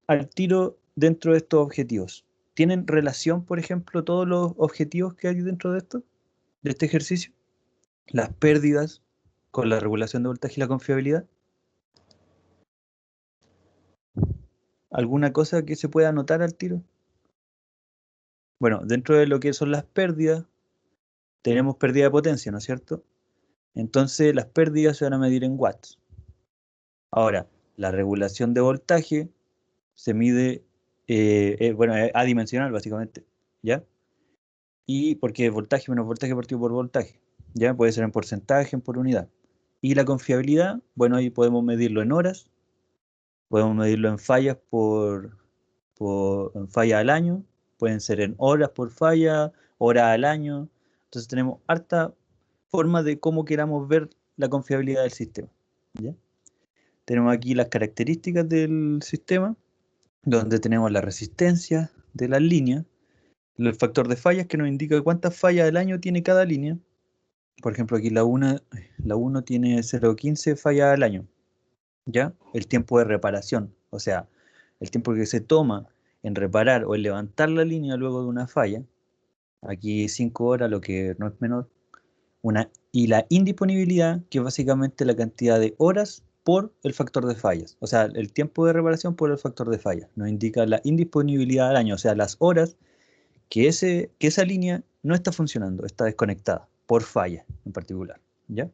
al tiro dentro de estos objetivos. ¿Tienen relación, por ejemplo, todos los objetivos que hay dentro de esto, de este ejercicio? Las pérdidas con la regulación de voltaje y la confiabilidad. ¿Alguna cosa que se pueda anotar al tiro? Bueno, dentro de lo que son las pérdidas, tenemos pérdida de potencia, ¿no es cierto? Entonces las pérdidas se van a medir en watts. Ahora, la regulación de voltaje se mide, bueno, es adimensional básicamente, ¿ya? Y porque voltaje menos voltaje partido por voltaje, ¿ya? Puede ser en porcentaje, en por unidad. Y la confiabilidad, bueno, ahí podemos medirlo en horas, podemos medirlo en fallas en fallas al año, pueden ser en horas por falla, horas al año. Entonces tenemos harta forma de cómo queramos ver la confiabilidad del sistema, ¿ya? Tenemos aquí las características del sistema, donde tenemos la resistencia de las líneas, el factor de fallas que nos indica cuántas fallas al año tiene cada línea. Por ejemplo, aquí la uno tiene 0,15 fallas al año, ¿ya? El tiempo de reparación, o sea, el tiempo que se toma en reparar o en levantar la línea luego de una falla, aquí 5 horas, lo que no es menor, y la indisponibilidad, que es básicamente la cantidad de horas por el factor de fallas, o sea, el tiempo de reparación por el factor de fallas, nos indica la indisponibilidad al año, o sea, las horas que esa línea no está funcionando, está desconectada, por falla en particular, ¿ya?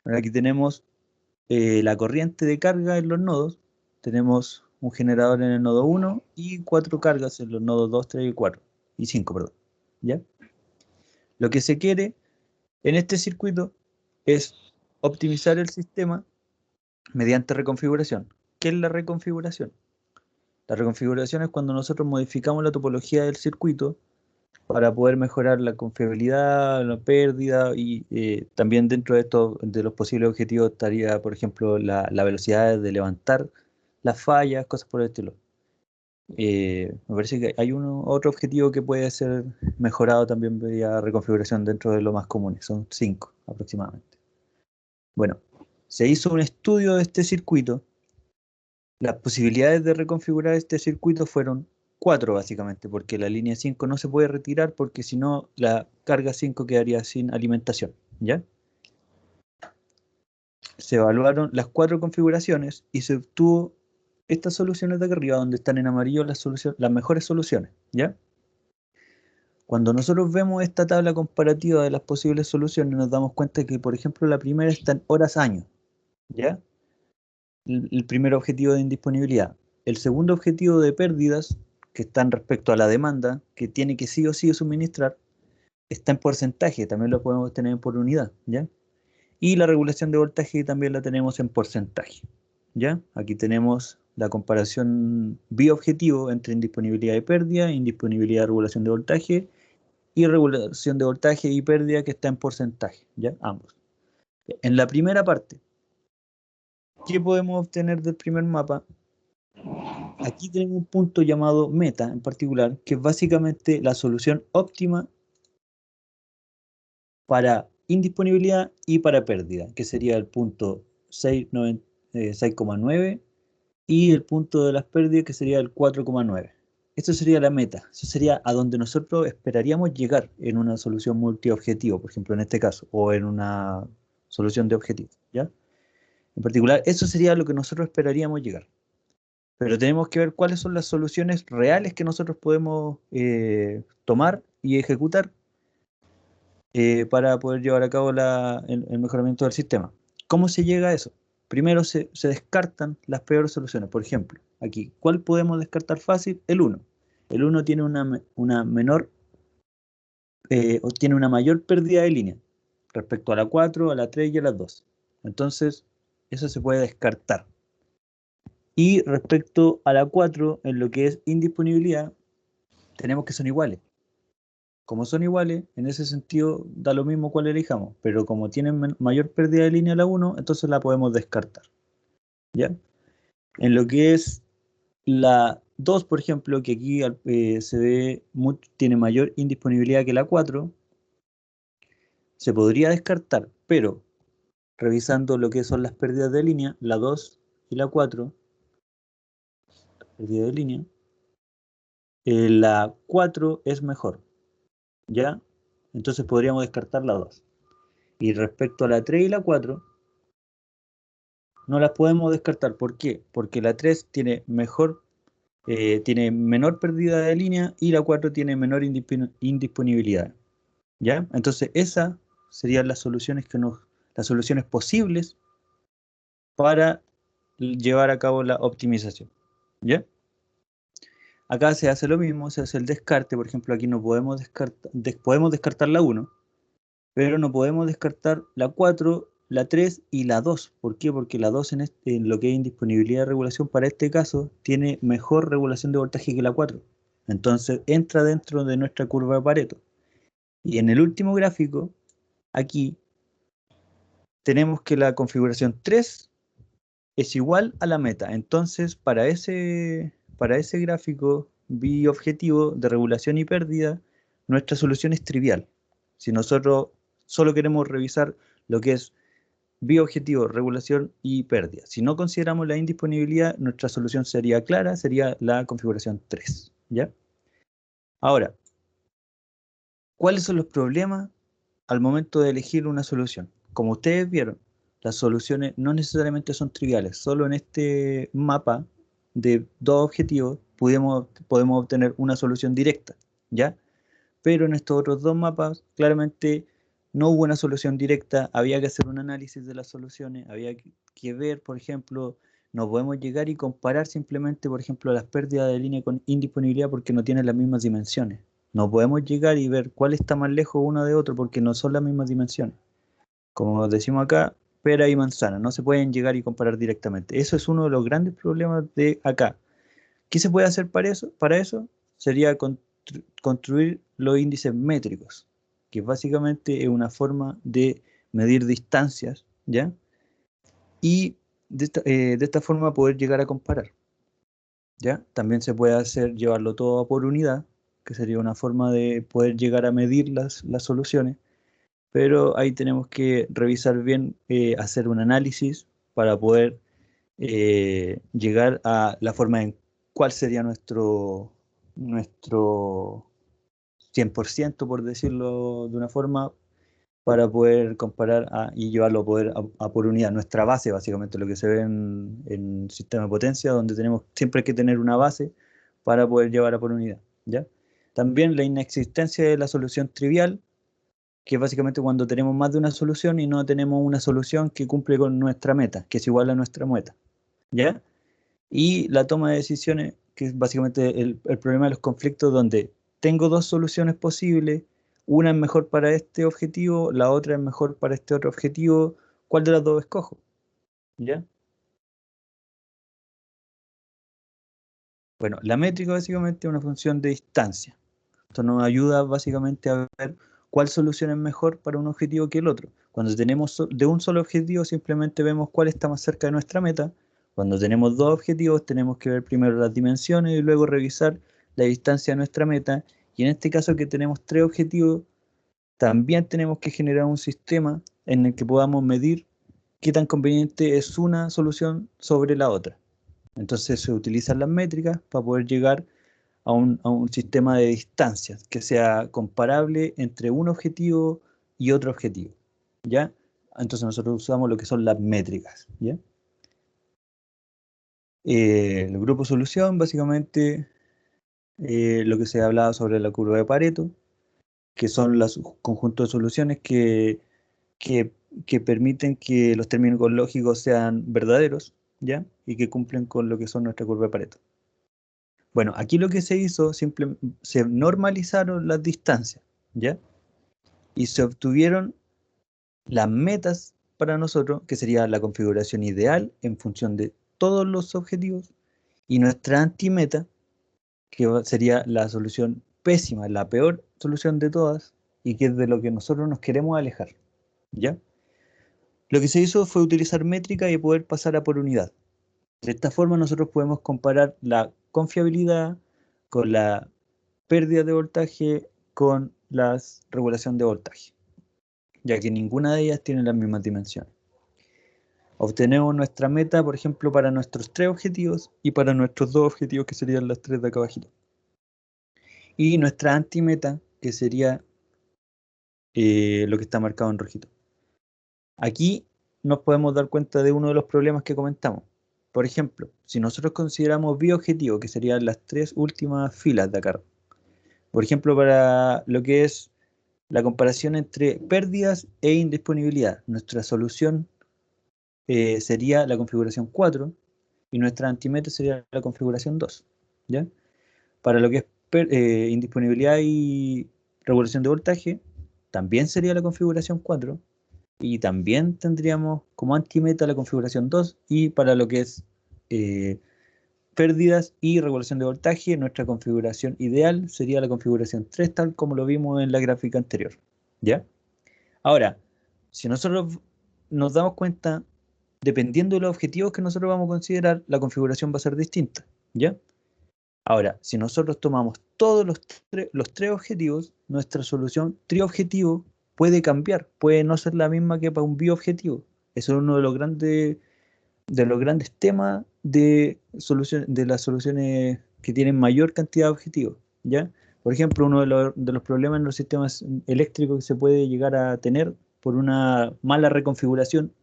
Ahora aquí tenemos la corriente de carga en los nodos, tenemos un generador en el nodo 1 y 4 cargas en los nodos 2, 3 y 4, y 5, perdón, ¿ya? Lo que se quiere en este circuito es optimizar el sistema mediante reconfiguración. ¿Qué es la reconfiguración? La reconfiguración es cuando nosotros modificamos la topología del circuito para poder mejorar la confiabilidad, la pérdida y también dentro de esto, de los posibles objetivos estaría, por ejemplo, la velocidad de levantar las fallas, cosas por el estilo. Me parece que hay otro objetivo que puede ser mejorado también vía reconfiguración dentro de lo más comunes, son 5 aproximadamente. Bueno, se hizo un estudio de este circuito. Las posibilidades de reconfigurar este circuito fueron 4 básicamente, porque la línea 5 no se puede retirar porque si no la carga 5 quedaría sin alimentación, ¿ya? Se evaluaron las 4 configuraciones y se obtuvo estas soluciones de acá arriba, donde están en amarillo las mejores soluciones, ¿ya? Cuando nosotros vemos esta tabla comparativa de las posibles soluciones, nos damos cuenta que, por ejemplo, la primera está en horas año, ¿ya? El primer objetivo de indisponibilidad. El segundo objetivo de pérdidas, que están respecto a la demanda, que tiene que sí o sí suministrar, está en porcentaje, también lo podemos tener por unidad, ¿ya? Y la regulación de voltaje también la tenemos en porcentaje, ¿ya? Aquí tenemos la comparación biobjetivo entre indisponibilidad y pérdida, indisponibilidad y regulación de voltaje, y regulación de voltaje y pérdida que está en porcentaje, ¿ya? Ambos. En la primera parte, ¿qué podemos obtener del primer mapa? Aquí tenemos un punto llamado meta en particular, que es básicamente la solución óptima para indisponibilidad y para pérdida, que sería el punto 6,9 y el punto de las pérdidas, que sería el 4,9. Esto sería la meta, eso sería a donde nosotros esperaríamos llegar en una solución multiobjetivo, por ejemplo, en este caso, o en una solución de objetivos, ¿ya? En particular, eso sería lo que nosotros esperaríamos llegar. Pero tenemos que ver cuáles son las soluciones reales que nosotros podemos tomar y ejecutar para poder llevar a cabo el mejoramiento del sistema. ¿Cómo se llega a eso? Primero se descartan las peores soluciones. Por ejemplo, aquí, ¿cuál podemos descartar fácil? El 1. El 1 tiene una menor, o tiene una mayor pérdida de línea respecto a la 4, a la 3 y a la 2. Entonces, eso se puede descartar. Y respecto a la 4, en lo que es indisponibilidad, tenemos que son iguales. Como son iguales, en ese sentido da lo mismo cuál elijamos, pero como tienen mayor pérdida de línea la 1, entonces la podemos descartar, ¿ya? En lo que es la 2, por ejemplo, que aquí se ve tiene mayor indisponibilidad que la 4, se podría descartar, pero revisando lo que son las pérdidas de línea, la 2 y la 4 pérdida de línea, la 4 es mejor, ¿ya? Entonces podríamos descartar la 2. Y respecto a la 3 y la 4, no las podemos descartar. ¿Por qué? Porque la 3 tiene tiene menor pérdida de línea y la 4 tiene menor indisponibilidad, ¿ya? Entonces esas serían las soluciones las soluciones posibles para llevar a cabo la optimización, ¿ya? Acá se hace lo mismo, se hace el descarte. Por ejemplo, aquí no podemos podemos descartar la 1, pero no podemos descartar la 4, la 3 y la 2. ¿Por qué? Porque la 2 en lo que es indisponibilidad de regulación para este caso tiene mejor regulación de voltaje que la 4. Entonces entra dentro de nuestra curva de Pareto. Y en el último gráfico, aquí tenemos que la configuración 3 es igual a la meta. Entonces, para ese gráfico biobjetivo de regulación y pérdida, nuestra solución es trivial. Si nosotros solo queremos revisar lo que es biobjetivo, regulación y pérdida. Si no consideramos la indisponibilidad, nuestra solución sería clara, sería la configuración 3, ¿ya? Ahora, ¿cuáles son los problemas al momento de elegir una solución? Como ustedes vieron, las soluciones no necesariamente son triviales. Solo en este mapa de dos objetivos podemos obtener una solución directa, ¿ya? Pero en estos otros dos mapas, claramente no hubo una solución directa, había que hacer un análisis de las soluciones, había que ver, por ejemplo, no podemos llegar y comparar simplemente, por ejemplo, las pérdidas de línea con indisponibilidad porque no tienen las mismas dimensiones. No podemos llegar y ver cuál está más lejos uno de otro porque no son las mismas dimensiones. Como decimos acá, pera y manzana, no se pueden llegar y comparar directamente. Eso es uno de los grandes problemas de acá. ¿Qué se puede hacer para eso? Para eso sería construir los índices métricos, que básicamente es una forma de medir distancias, ¿ya? Y de esta forma poder llegar a comparar, ¿ya? También se puede hacer llevarlo todo por unidad, que sería una forma de poder llegar a medir las soluciones, pero ahí tenemos que revisar bien, hacer un análisis para poder llegar a la forma en cuál sería nuestro 100%, por decirlo de una forma, para poder comparar y llevarlo a por unidad. Nuestra base, básicamente, lo que se ve en sistema de potencia, donde siempre hay que tener una base para poder llevar a por unidad, ¿ya? También la inexistencia de la solución trivial, que es básicamente cuando tenemos más de una solución y no tenemos una solución que cumple con nuestra meta, que es igual a nuestra meta, ¿ya? Y la toma de decisiones, que es básicamente el problema de los conflictos, donde tengo dos soluciones posibles, una es mejor para este objetivo, la otra es mejor para este otro objetivo, ¿cuál de las dos escojo? ¿Ya? Bueno, la métrica básicamente es una función de distancia. Esto nos ayuda básicamente a ver cuál solución es mejor para un objetivo que el otro. Cuando tenemos de un solo objetivo, simplemente vemos cuál está más cerca de nuestra meta. Cuando tenemos dos objetivos, tenemos que ver primero las dimensiones y luego revisar la distancia a nuestra meta. Y en este caso que tenemos tres objetivos, también tenemos que generar un sistema en el que podamos medir qué tan conveniente es una solución sobre la otra. Entonces se utilizan las métricas para poder llegar a un sistema de distancias que sea comparable entre un objetivo y otro objetivo, ¿ya? Entonces nosotros usamos lo que son las métricas, ¿ya? El grupo solución, básicamente, lo que se ha hablado sobre la curva de Pareto, que son los conjuntos de soluciones que, que permiten que los términos lógicos sean verdaderos, ¿ya? Y que cumplen con lo que son nuestra curva de Pareto. Bueno, aquí lo que se hizo, se normalizaron las distancias, ¿ya? Y se obtuvieron las metas para nosotros, que sería la configuración ideal en función de todos los objetivos, y nuestra antimeta, que sería la solución pésima, la peor solución de todas, y que es de lo que nosotros nos queremos alejar, ¿ya? Lo que se hizo fue utilizar métrica y poder pasar a por unidad. De esta forma nosotros podemos comparar la confiabilidad con la pérdida de voltaje con la regulación de voltaje, ya que ninguna de ellas tiene las mismas dimensiones. Obtenemos nuestra meta, por ejemplo, para nuestros 3 objetivos y para nuestros 2 objetivos, que serían las 3 de acá abajito. Y nuestra antimeta, que sería lo que está marcado en rojito. Aquí nos podemos dar cuenta de uno de los problemas que comentamos. Por ejemplo, si nosotros consideramos bioobjetivo, que serían las 3 últimas filas de acá, por ejemplo, para lo que es la comparación entre pérdidas e indisponibilidad, nuestra solución sería la configuración 4 y nuestra antimeta sería la configuración 2, ¿ya? Para lo que es indisponibilidad y regulación de voltaje, también sería la configuración 4 y también tendríamos como antimeta la configuración 2 y para lo que es eh, pérdidas y regulación de voltaje, nuestra configuración ideal sería la configuración 3 tal como lo vimos en la gráfica anterior, ¿ya? Ahora, si nosotros nos damos cuenta, dependiendo de los objetivos que nosotros vamos a considerar, la configuración va a ser distinta, ¿ya? Ahora, si nosotros tomamos todos los 3 objetivos, nuestra solución triobjetivo puede cambiar, puede no ser la misma que para un bioobjetivo. Eso es uno de los grandes temas de las soluciones que tienen mayor cantidad de objetivos, ¿ya? Por ejemplo, uno de los problemas en los sistemas eléctricos que se puede llegar a tener por una mala reconfiguración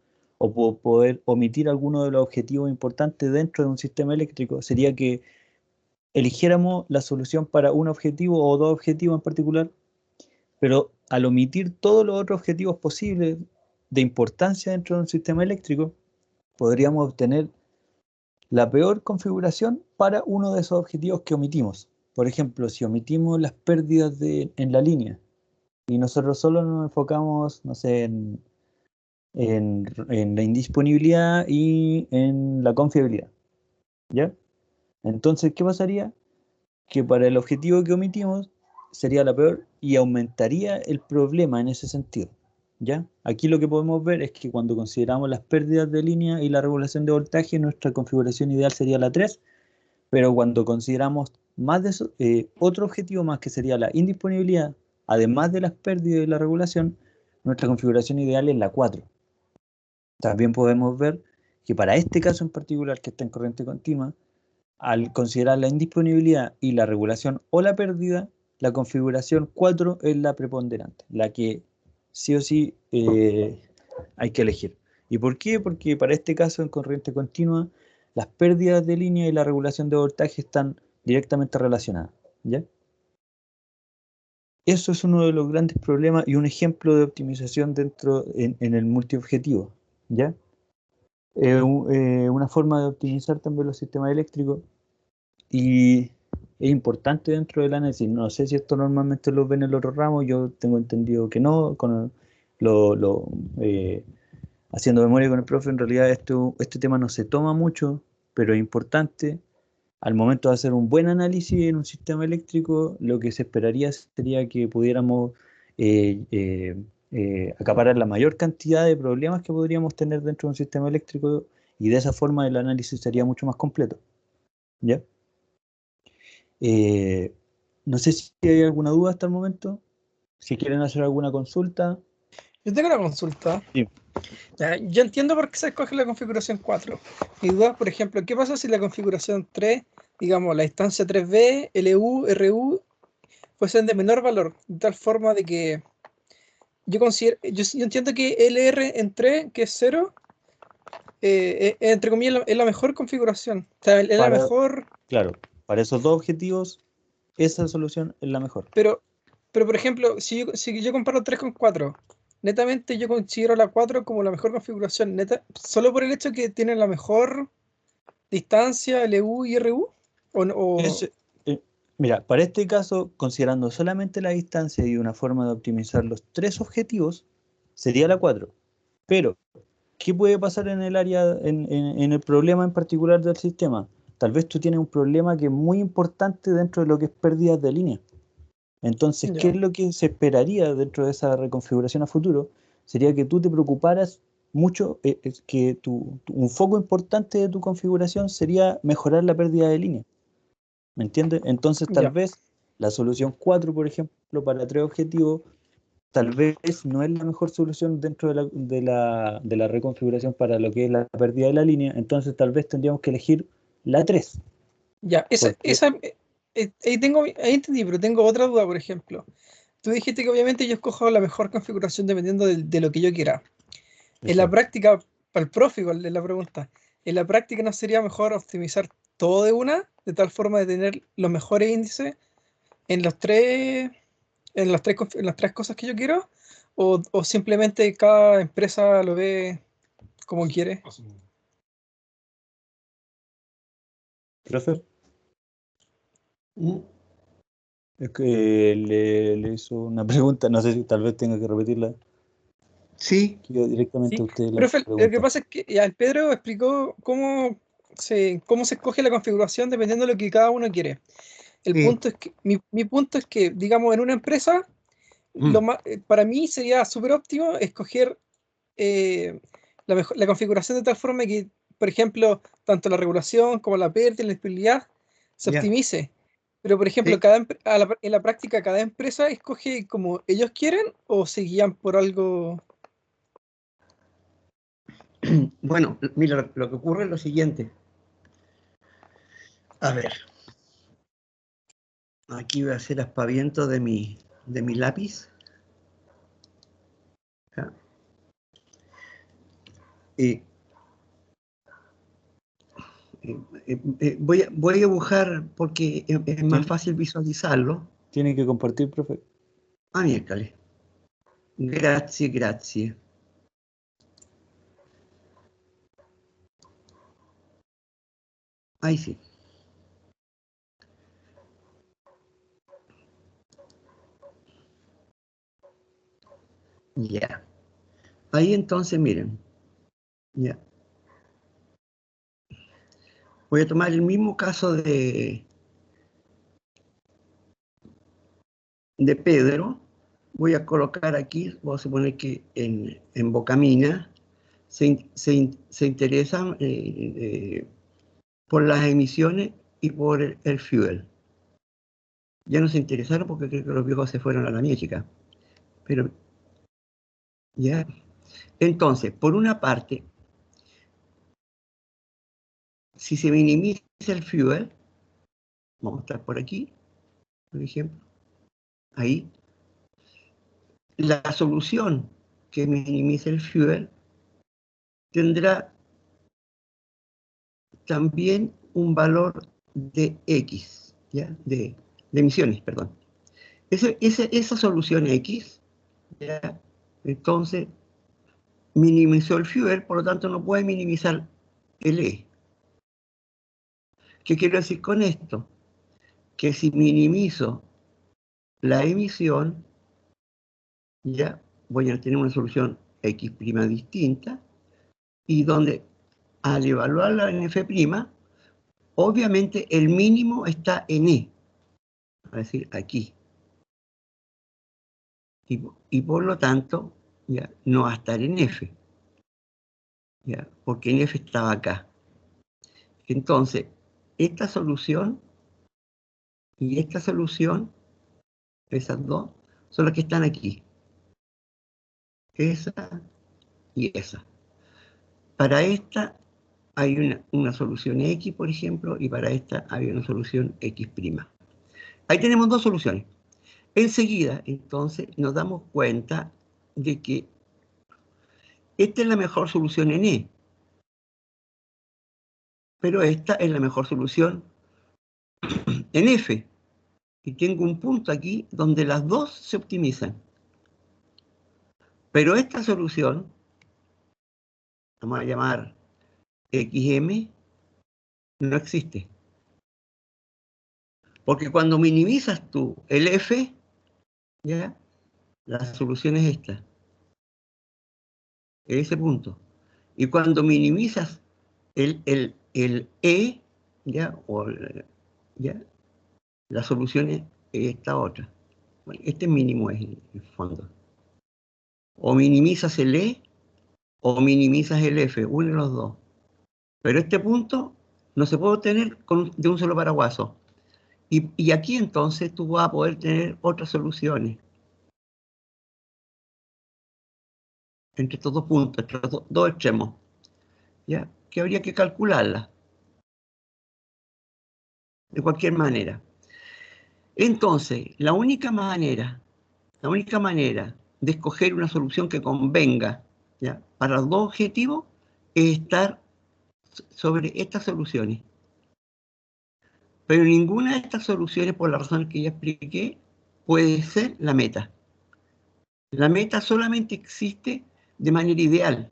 o por poder omitir alguno de los objetivos importantes dentro de un sistema eléctrico sería que eligiéramos la solución para un objetivo o 2 objetivos en particular, pero al omitir todos los otros objetivos posibles de importancia dentro de un sistema eléctrico, podríamos obtener la peor configuración para uno de esos objetivos que omitimos. Por ejemplo, si omitimos las pérdidas en la línea y nosotros solo nos enfocamos, no sé, en la indisponibilidad y en la confiabilidad, ¿ya? Entonces, ¿qué pasaría? Que para el objetivo que omitimos sería la peor y aumentaría el problema en ese sentido, ¿ya? Aquí lo que podemos ver es que cuando consideramos las pérdidas de línea y la regulación de voltaje, nuestra configuración ideal sería la 3, pero cuando consideramos más de eso, otro objetivo más que sería la indisponibilidad, además de las pérdidas y la regulación, nuestra configuración ideal es la 4. También podemos ver que para este caso en particular, que está en corriente continua, al considerar la indisponibilidad y la regulación o la pérdida, la configuración 4 es la preponderante, la que sí o sí hay que elegir. ¿Y por qué? Porque para este caso en corriente continua, las pérdidas de línea y la regulación de voltaje están directamente relacionadas, ¿ya? Eso es uno de los grandes problemas y un ejemplo de optimización en el multiobjetivo, ¿ya? Una forma de optimizar también los sistemas eléctricos. Y es importante dentro del análisis. No sé si esto normalmente lo ven en el otro ramo, yo tengo entendido que no. Lo, lo, eh, Haciendo memoria con el profe, en realidad este tema no se toma mucho, pero es importante. Al momento de hacer un buen análisis en un sistema eléctrico, lo que se esperaría sería que pudiéramos acaparar la mayor cantidad de problemas que podríamos tener dentro de un sistema eléctrico y de esa forma el análisis sería mucho más completo. ¿Ya? Eh, no sé si hay alguna duda hasta el momento. Si quieren hacer alguna consulta. Yo tengo una consulta. Sí. Ya, yo entiendo por qué se escoge la configuración 4. Mi duda, por ejemplo, ¿qué pasa si la configuración 3, digamos, la instancia 3B, LU, RU, fuesen de menor valor? De tal forma de que yo entiendo que LR en 3, que es 0, entre comillas, es la mejor configuración. O sea, es la Para, mejor, claro, para esos 2 objetivos, esa solución es la mejor. pero por ejemplo, si yo comparo 3 con 4, netamente yo considero la 4 como la mejor configuración, solo por el hecho que tiene la mejor distancia, LU y RU. O, no- o- Es, eh, Mira, para este caso, considerando solamente la distancia y una forma de optimizar los 3 objetivos, sería la 4. Pero, ¿qué puede pasar en el área, en el problema en particular del sistema? Tal vez tú tienes un problema que es muy importante dentro de lo que es pérdidas de línea. Entonces, ¿qué ya, es lo que se esperaría dentro de esa reconfiguración a futuro? Sería que tú te preocuparas mucho, es que un foco importante de tu configuración sería mejorar la pérdida de línea. ¿Me entiendes? Entonces, tal ya, vez la solución 4, por ejemplo, para 3 objetivos, tal vez no es la mejor solución dentro de la reconfiguración para lo que es la pérdida de la línea, entonces tal vez tendríamos que elegir la 3. Ya, Porque, ahí entendí, pero tengo otra duda, por ejemplo. Tú dijiste que obviamente yo escojo la mejor configuración dependiendo de lo que yo quiera. En la exacto. práctica, para el profe, igual es la pregunta, ¿en la práctica no sería mejor optimizar todo de una, de tal forma de tener los mejores índices en los tres, en las tres cosas que yo quiero? ¿O simplemente cada empresa lo ve como quiere? Profe, Mm, es que le hizo una pregunta, no sé si tal vez tenga que repetirla, sí, que yo directamente a Sí, usted la profe, lo que pregunta. pasa es que ya el Pedro explicó cómo se escoge la configuración dependiendo de lo que cada uno quiere. El sí. punto es que, mi punto es que, digamos, en una empresa, Mm, para mí sería súper óptimo escoger eh, la configuración de tal forma que, por ejemplo, tanto la regulación como la pérdida y la disponibilidad se ya, optimice. Pero, por ejemplo, sí. en la práctica, cada empresa escoge como ellos quieren o se guían por algo. Bueno, mira, lo que ocurre es lo siguiente. A ver, aquí voy a hacer aspaviento de mi lápiz. ¿Ya? Y, voy a dibujar porque es más ¿Tiene, fácil visualizarlo. tiene que compartir, profe? Ah, miércoles. Grazie, grazie. Ahí sí. Ya. Ahí entonces, miren. Ya. Voy a tomar el mismo caso de Pedro. Voy a colocar aquí, voy a suponer que en Bocamina se interesan por las emisiones y por el fuel. Ya no se interesaron porque creo que los viejos se fueron a la chica. Pero, ya. Entonces, por una parte, si se minimiza el fuel, vamos a estar por aquí, por ejemplo, ahí, la solución que minimice el fuel tendrá también un valor de X, ¿ya? De emisiones, perdón. Esa solución X, ¿ya? Entonces, minimizó el fuel, por lo tanto no puede minimizar el E. ¿Qué quiero decir con esto? Que si minimizo la emisión, ya voy a tener una solución X' distinta, y donde al evaluarla en F', obviamente el mínimo está en E, es decir, aquí. Y por lo tanto, ya no va a estar en F, ya, porque en F estaba acá. Entonces, esta solución y esta solución, esas dos, son las que están aquí. Esa y esa. Para esta hay una solución X, por ejemplo, y para esta hay una solución X'. Ahí tenemos dos soluciones. Enseguida, entonces, nos damos cuenta de que esta es la mejor solución en E, pero esta es la mejor solución en F. Y tengo un punto aquí donde las dos se optimizan. Pero esta solución, vamos a llamar XM, no existe. Porque cuando minimizas tú el F, ¿ya? La solución es esta, ese punto. Y cuando minimizas el E, ¿ya? ¿Ya? La solución es esta otra. Bueno, este mínimo es el fondo. O minimizas el E o minimizas el F, uno de los dos. Pero este punto no se puede obtener de un solo paraguaso. Y aquí entonces tú vas a poder tener otras soluciones. entre estos dos puntos, entre los dos extremos, ¿ya? Que habría que calcularla de cualquier manera. Entonces, la única manera de escoger una solución que convenga, ¿ya?, para los dos objetivos es estar sobre estas soluciones. Pero ninguna de estas soluciones, por las razones que ya expliqué, puede ser la meta. La meta solamente existe de manera ideal,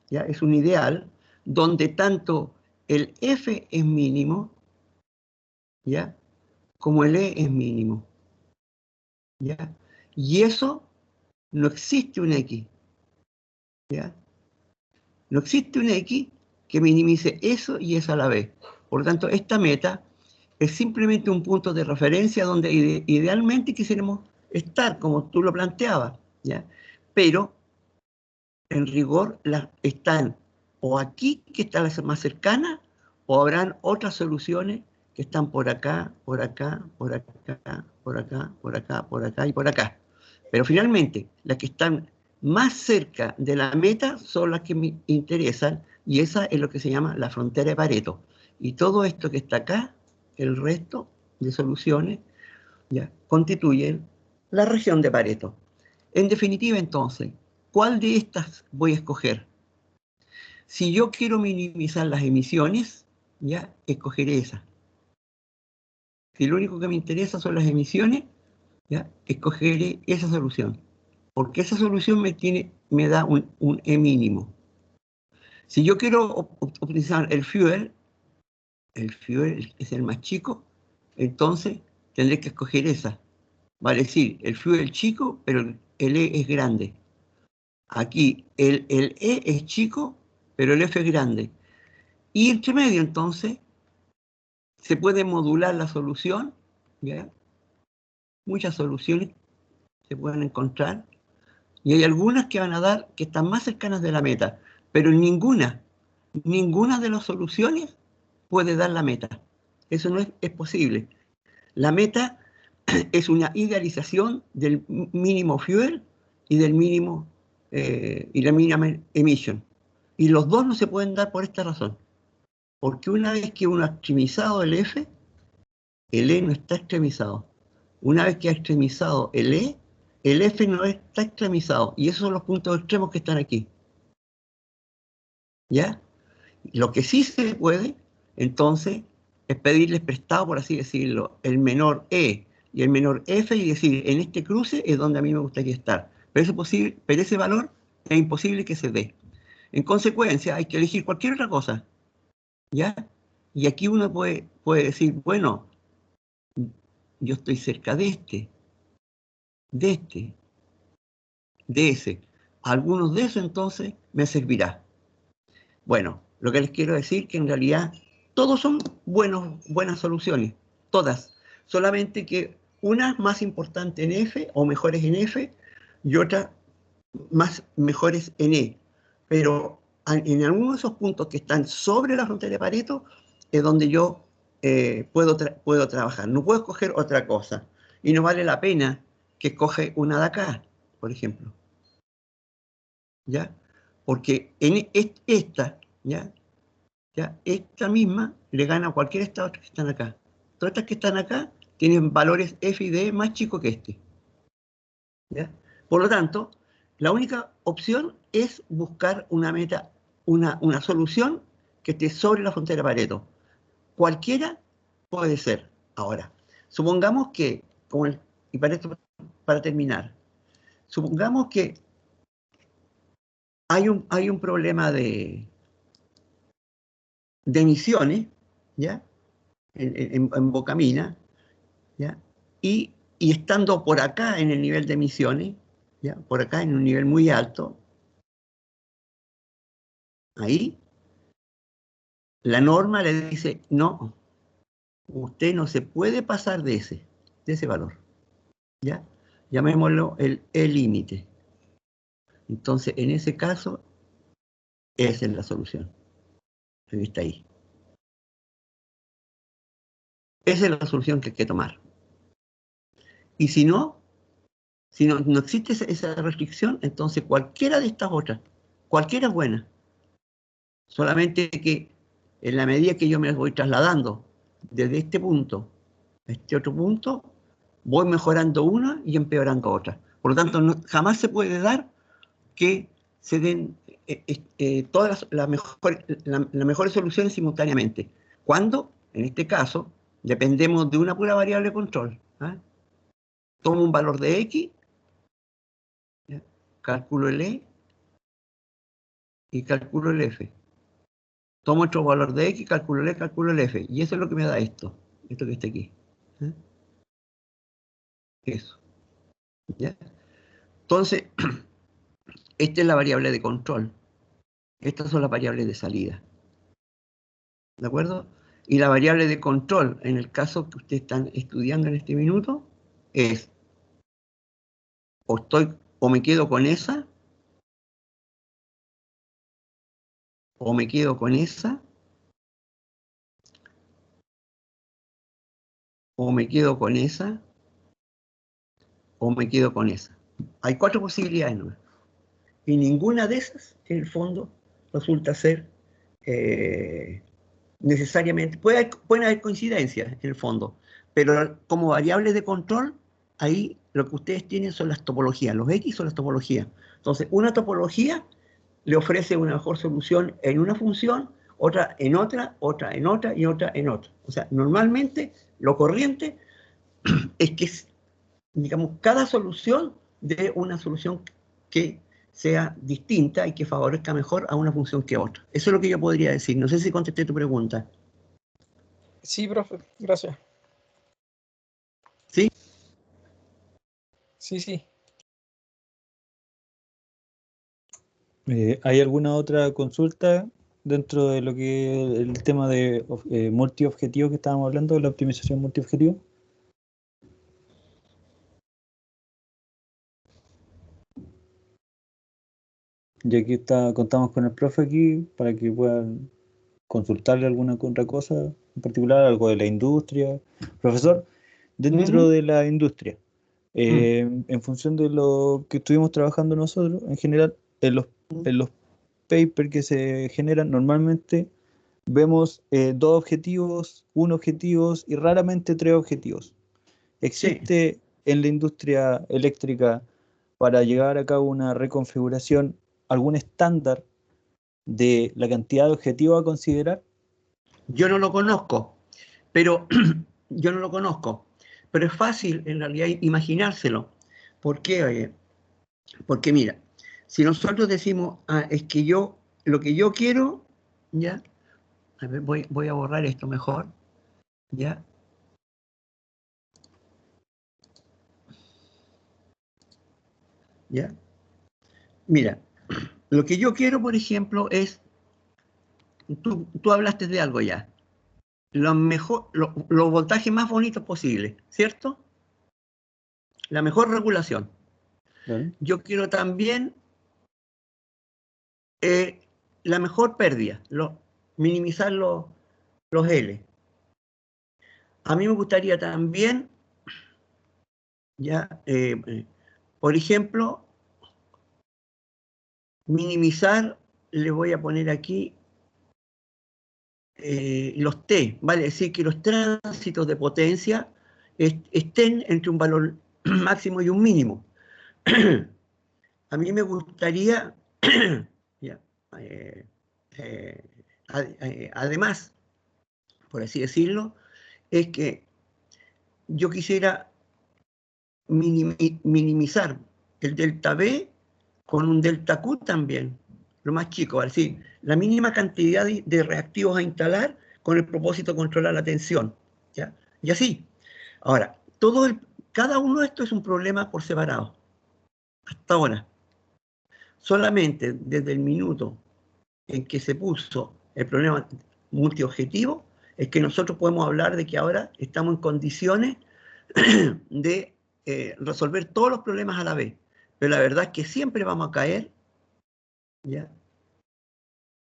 ¿ya? Es un ideal donde tanto el F es mínimo, ¿ya?, como el E es mínimo, ¿ya? Y eso no existe un X, ¿ya? No existe un X que minimice eso y eso a la vez. Por lo tanto, esta meta es simplemente un punto de referencia donde idealmente quisiéramos estar, como tú lo planteabas, ¿ya? Pero, en rigor, están o aquí, que está la más cercana, o habrán otras soluciones que están por acá, por acá, por acá, por acá, por acá, por acá y por acá. Pero finalmente, las que están más cerca de la meta son las que me interesan, y esa es lo que se llama la frontera de Pareto. Y todo esto que está acá, el resto de soluciones, ya constituyen la región de Pareto. En definitiva, entonces, ¿cuál de estas voy a escoger? Si yo quiero minimizar las emisiones, ya escogeré esa. Si lo único que me interesa son las emisiones, ya escogeré esa solución, porque esa solución me da un E mínimo. Si yo quiero optimizar el fuel es el más chico, entonces tendré que escoger esa. Vale decir, el fuel chico, pero el E es grande. Aquí el E es chico, pero el F es grande. Y entre medio, entonces, se puede modular la solución, ¿ya? Muchas soluciones se pueden encontrar, y hay algunas que van a dar que están más cercanas de la meta, pero ninguna de las soluciones puede dar la meta. Eso no es posible. La meta es una idealización del mínimo fuel y del mínimo y la mínima emisión. Y los dos no se pueden dar por esta razón. Porque una vez que uno ha extremizado el F, el E no está extremizado. Una vez que ha extremizado el E, el F no está extremizado. Y esos son los puntos extremos que están aquí. ¿Ya? Lo que sí se puede, entonces, es pedirles prestado, por así decirlo, el menor E y el menor F, y decir, en este cruce es donde a mí me gustaría estar. Pero ese valor es imposible que se dé. En consecuencia, hay que elegir cualquier otra cosa, ¿ya? Y aquí uno puede decir, bueno, yo estoy cerca de ese. Algunos de esos, entonces, me servirá. Bueno, lo que les quiero decir que en realidad todos son buenas soluciones, todas. Solamente que unas más importantes en F o mejores en F y otras mejores en E. Pero en algunos de esos puntos que están sobre la frontera de Pareto es donde yo puedo trabajar. No puedo escoger otra cosa. Y no vale la pena que escoge una de acá, por ejemplo. ¿Ya? Porque en esta, ¿ya? Esta misma le gana a cualquier estado que están acá. Todas estas que están acá tienen valores F y D más chicos que este. ¿Ya? Por lo tanto, la única opción es buscar una meta, una solución que esté sobre la frontera de Pareto. Cualquiera puede ser. Ahora, supongamos que, y para terminar, supongamos que hay un problema de emisiones, ¿ya? En Bocamina, ¿ya? Y estando por acá en el nivel de emisiones, ¿ya? Por acá en un nivel muy alto, ahí la norma le dice, no, usted no se puede pasar de ese valor, ¿ya? Llamémoslo el límite. Entonces, en ese caso, esa es la solución. Está ahí. Esa es la solución que hay que tomar. Y si no existe esa restricción, entonces cualquiera de estas otras Cualquiera es buena. Solamente que en la medida que yo me voy trasladando desde este punto a este otro punto, voy mejorando una y empeorando otra. Por lo tanto, jamás se puede dar que se den todas las mejores soluciones simultáneamente. Cuando, en este caso, dependemos de una pura variable de control. ¿Ah? Tomo un valor de X, ¿ya? Calculo el E y calculo el F. Tomo otro valor de X, calculo el E, calculo el F. Y eso es lo que me da esto que está aquí. ¿Ah? Eso. ¿Ya? Entonces, esta es la variable de control. Estas son las variables de salida. ¿De acuerdo? Y la variable de control, en el caso que ustedes están estudiando en este minuto, es o me quedo con esa, o me quedo con esa, o me quedo con esa, o me quedo con esa. Hay 4 posibilidades nomás. Y ninguna de esas, en el fondo, resulta ser necesariamente. Pueden haber coincidencias, en el fondo, pero como variables de control, ahí lo que ustedes tienen son las topologías. Los X son las topologías. Entonces, una topología le ofrece una mejor solución en una función, otra en otra, otra en otra y otra en otra. O sea, normalmente lo corriente es que, digamos, cada solución dé una solución que sea distinta y que favorezca mejor a una función que otra. Eso es lo que yo podría decir. No sé si contesté tu pregunta. Sí, profe, gracias. ¿Sí? Sí, sí. ¿Hay alguna otra consulta dentro de lo que es el tema de multiobjetivo que estábamos hablando, de la optimización multiobjetivo? Ya que contamos con el profe aquí para que puedan consultarle alguna otra cosa en particular, algo de la industria. Profesor, dentro de la industria, en función de lo que estuvimos trabajando nosotros, en general, en los papers que se generan, normalmente vemos 2 objetivos, 1 objetivo y raramente 3 objetivos. Sí. ¿Existe en la industria eléctrica, para llevar a cabo una reconfiguración, algún estándar de la cantidad de objetivos a considerar? Yo no lo conozco, pero yo no lo conozco. Pero es fácil en realidad imaginárselo. ¿Por qué? Oye? Porque mira, si nosotros decimos, es que lo que yo quiero, ¿ya? A ver, voy a borrar esto mejor, ¿ya? ¿Ya? Mira, lo que yo quiero, por ejemplo, es, tú hablaste de algo ya, los voltajes más bonitos posibles, ¿cierto? La mejor regulación. Claro. Yo quiero también la mejor pérdida, minimizar los L. A mí me gustaría también, ya, por ejemplo, minimizar, le voy a poner aquí los T, vale decir que los tránsitos de potencia estén entre un valor máximo y un mínimo. A mí me gustaría, ya, además, por así decirlo, es que yo quisiera minimizar el delta B con un delta Q también, lo más chico, es decir, la mínima cantidad de reactivos a instalar con el propósito de controlar la tensión, ¿ya? Y así. Ahora, cada uno de estos es un problema por separado, hasta ahora. Solamente desde el minuto en que se puso el problema multiobjetivo, es que nosotros podemos hablar de que ahora estamos en condiciones de resolver todos los problemas a la vez. Pero la verdad es que siempre vamos a caer, ¿ya?,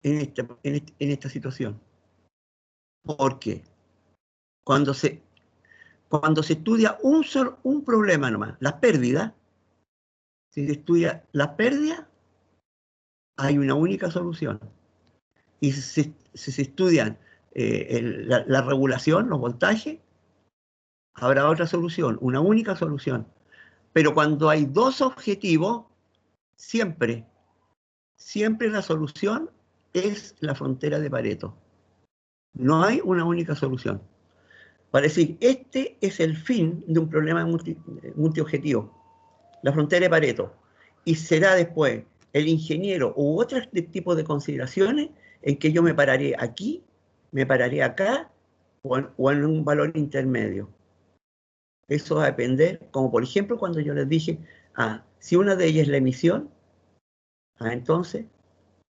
en esta situación. ¿Por qué? Cuando se estudia un problema nomás, las pérdidas, si se estudia las pérdidas, hay una única solución. Y si se estudian la regulación, los voltajes, habrá otra solución, una única solución. Pero cuando hay dos objetivos, siempre la solución es la frontera de Pareto. No hay una única solución. Para decir, este es el fin de un problema multiobjetivo, la frontera de Pareto. Y será después el ingeniero u otro tipo de consideraciones en que yo me pararé aquí, me pararé acá, o en un valor intermedio. Eso va a depender, como por ejemplo cuando yo les dije, si una de ellas es la emisión, entonces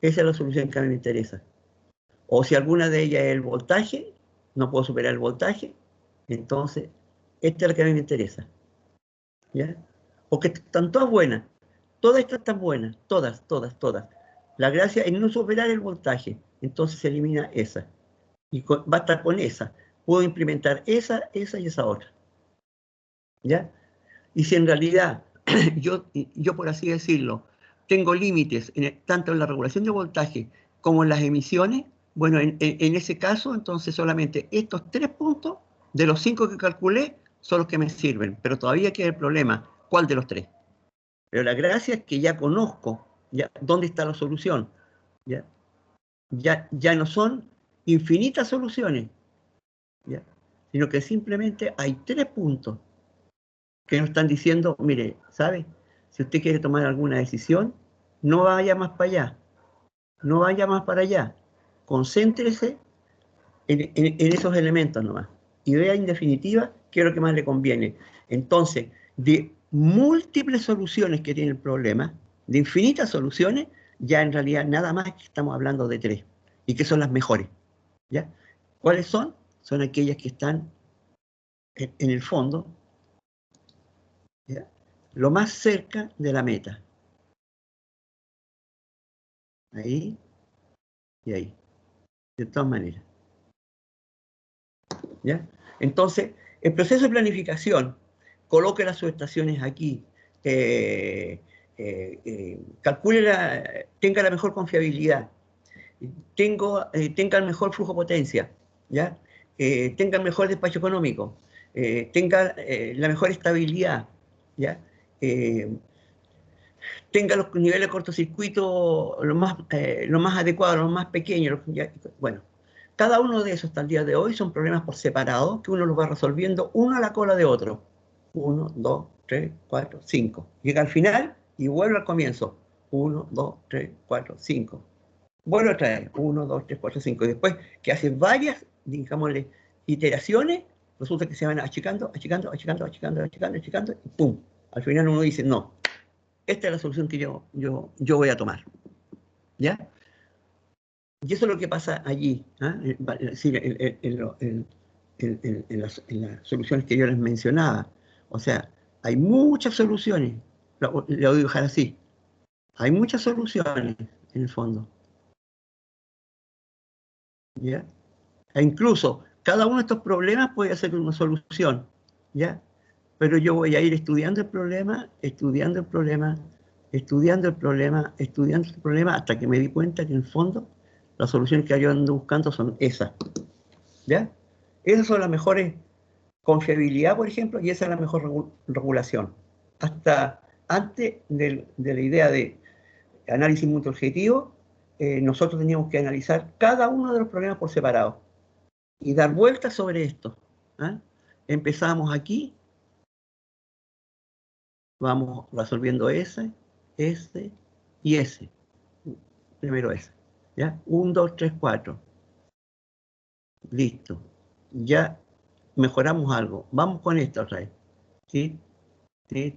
esa es la solución que a mí me interesa. O si alguna de ellas es el voltaje, no puedo superar el voltaje, entonces esta es la que a mí me interesa. ¿Ya? Porque están todas buenas, todas están buenas, todas. La gracia es no superar el voltaje, entonces se elimina esa. Y va a estar con esa. Puedo implementar esa y esa otra. ¿Ya? Y si en realidad yo por así decirlo, tengo límites tanto en la regulación de voltaje como en las emisiones, bueno, en ese caso, entonces solamente estos 3 puntos de los 5 que calculé son los que me sirven, pero todavía queda el problema, ¿cuál de los 3? Pero la gracia es que ya conozco dónde está la solución. Ya no son infinitas soluciones, sino que simplemente hay 3 puntos que nos están diciendo, mire, ¿sabe? Si usted quiere tomar alguna decisión, no vaya más para allá, no vaya más para allá. Concéntrese en esos elementos nomás. Y vea en definitiva qué es lo que más le conviene. Entonces, de múltiples soluciones que tiene el problema, de infinitas soluciones, ya en realidad nada más que estamos hablando de 3, y que son las mejores. ¿Ya? ¿Cuáles son? Son aquellas que están en el fondo, ¿ya? Lo más cerca de la meta. Ahí y ahí. De todas maneras. ¿Ya? Entonces, el proceso de planificación, coloque las subestaciones aquí, calcule tenga la mejor confiabilidad, tenga el mejor flujo potencia, ¿ya? Tenga el mejor despacho económico, tenga la mejor estabilidad, ¿ya? Tenga los niveles de cortocircuito lo más adecuados, los más pequeños. Bueno, cada uno de esos hasta el día de hoy son problemas por separado que uno los va resolviendo uno a la cola de otro. 1, 2, 3, 4, 5. Llega al final y vuelve al comienzo. 1, 2, 3, 4, 5. Vuelve a traer 1, 2, 3, 4, 5. Y después que hace varias, digámosle, iteraciones, resulta que se van achicando, y ¡pum! Al final uno dice, no, esta es la solución que yo voy a tomar. ¿Ya? Y eso es lo que pasa allí, en las soluciones que yo les mencionaba. O sea, hay muchas soluciones, lo voy a dejar así, hay muchas soluciones en el fondo. ¿Ya? E incluso cada uno de estos problemas puede ser una solución, ¿ya? Pero yo voy a ir estudiando el problema, hasta que me di cuenta que en el fondo las soluciones que yo ando buscando son esas, ¿ya? Esas son las mejores confiabilidad, por ejemplo, y esa es la mejor regulación. Hasta antes de la idea de análisis multiobjetivo, nosotros teníamos que analizar cada uno de los problemas por separado y dar vueltas sobre esto. Empezamos aquí, vamos resolviendo ese y ese. Primero ese. ¿Ya? 1, 2, 3, 4. Listo. Ya mejoramos algo. Vamos con esto otra vez. Tit, tit,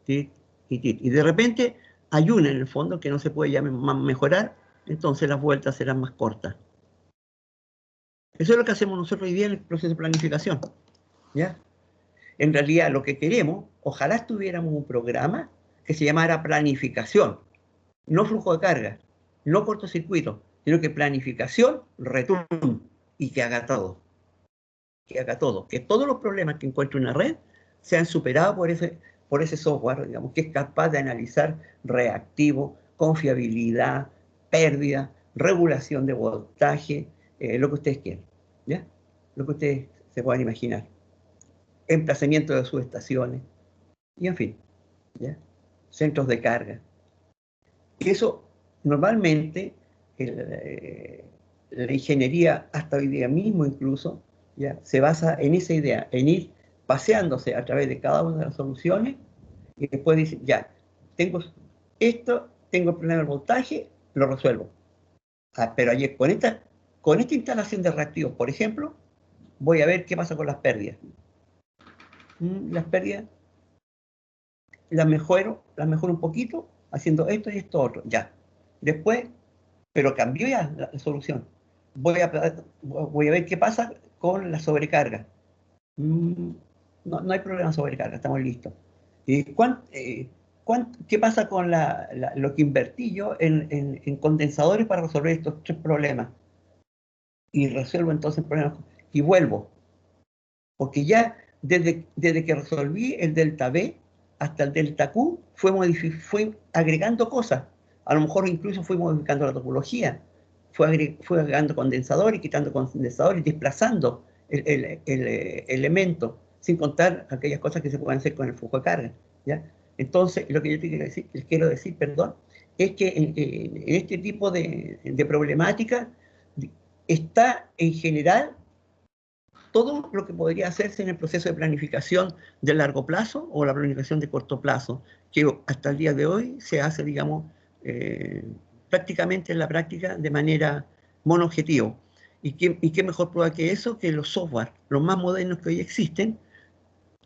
tit y tit. Y de repente hay una en el fondo que no se puede ya mejorar, entonces las vueltas serán más cortas. Eso es lo que hacemos nosotros hoy día en el proceso de planificación. ¿Ya? En realidad lo que queremos, ojalá estuviéramos un programa que se llamara planificación, no flujo de carga, no cortocircuito, sino que planificación, return, y que haga todo. Que todos los problemas que encuentre una red sean superados por ese software, digamos, que es capaz de analizar reactivo, confiabilidad, pérdida, regulación de voltaje, lo que ustedes quieran, ¿ya? Lo que ustedes se puedan imaginar. Emplazamiento de subestaciones, y en fin, ¿ya? Centros de carga. Eso normalmente la ingeniería hasta hoy día mismo incluso ya se basa en esa idea, en ir paseándose a través de cada una de las soluciones y después dice, ya, tengo esto, tengo el problema del voltaje, lo resuelvo. Pero ayer con esta instalación de reactivos, por ejemplo, voy a ver qué pasa con las pérdidas. Las pérdidas las mejoro un poquito haciendo esto y esto otro, ya. Después, pero cambió ya la solución. Voy a ver qué pasa con la sobrecarga. No hay problema de sobrecarga, estamos listos. ¿Qué pasa con lo que invertí yo en condensadores para resolver estos 3 problemas? Y resuelvo entonces el problema y vuelvo. Porque ya desde que resolví el delta B hasta el delta Q, fue agregando cosas. A lo mejor incluso fui modificando la topología. Fue agregando condensadores, quitando condensadores, desplazando el elemento, sin contar aquellas cosas que se pueden hacer con el flujo de carga, ¿ya? Entonces, lo que yo les quiero decir, perdón, es que en este tipo de problemática está en general todo lo que podría hacerse en el proceso de planificación de largo plazo o la planificación de corto plazo, que hasta el día de hoy se hace, digamos, prácticamente en la práctica de manera monoobjetivo. ¿Y qué mejor prueba que eso? Que los software, los más modernos que hoy existen,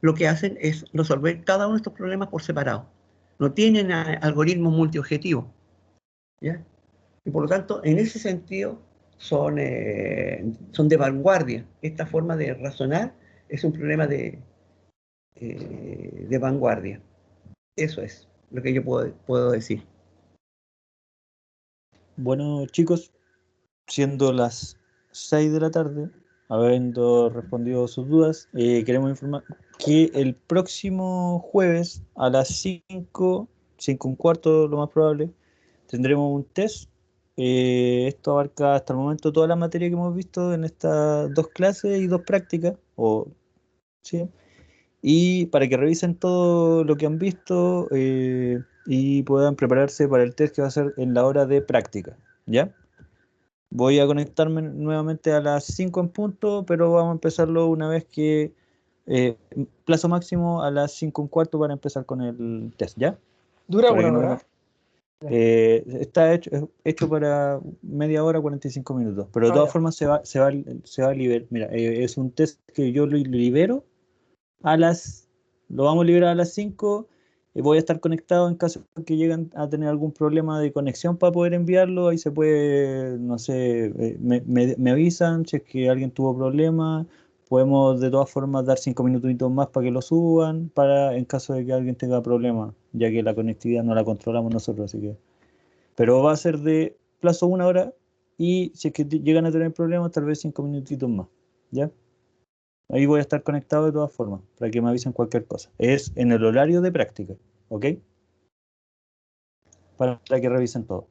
lo que hacen es resolver cada uno de estos problemas por separado. No tienen algoritmos multiobjetivos, ¿ya? Y por lo tanto, en ese sentido, son de vanguardia. Esta forma de razonar es un problema de vanguardia. Eso es lo que yo puedo decir. Bueno, chicos, siendo las 6 de la tarde, habiendo respondido sus dudas, queremos informar que el próximo jueves a las 5, 5:15, lo más probable, tendremos un test. Esto abarca hasta el momento toda la materia que hemos visto en estas 2 clases y 2 prácticas, ¿sí? Y para que revisen todo lo que han visto y puedan prepararse para el test que va a ser en la hora de práctica, ¿ya? Voy a conectarme nuevamente a las 5 en punto, pero vamos a empezarlo una vez que plazo máximo a las 5:15 para empezar con el test, ¿ya? ¿Dura Para que una no hora? está hecho para media hora, 45 minutos, pero de todas Ya. formas se va a liberar. Mira, es un test que yo lo libero lo vamos a liberar a las 5. Voy a estar conectado en caso de que lleguen a tener algún problema de conexión para poder enviarlo. Ahí se puede, no sé, me avisan si es que alguien tuvo problemas. Podemos de todas formas dar 5 minutitos más para que lo suban, en caso de que alguien tenga problemas, ya que la conectividad no la controlamos nosotros, así que. Pero va a ser de plazo 1 hora y si es que llegan a tener problemas, tal vez 5 minutitos más, ¿ya? Ahí voy a estar conectado de todas formas, para que me avisen cualquier cosa. Es en el horario de práctica, ¿ok? Para que revisen todo.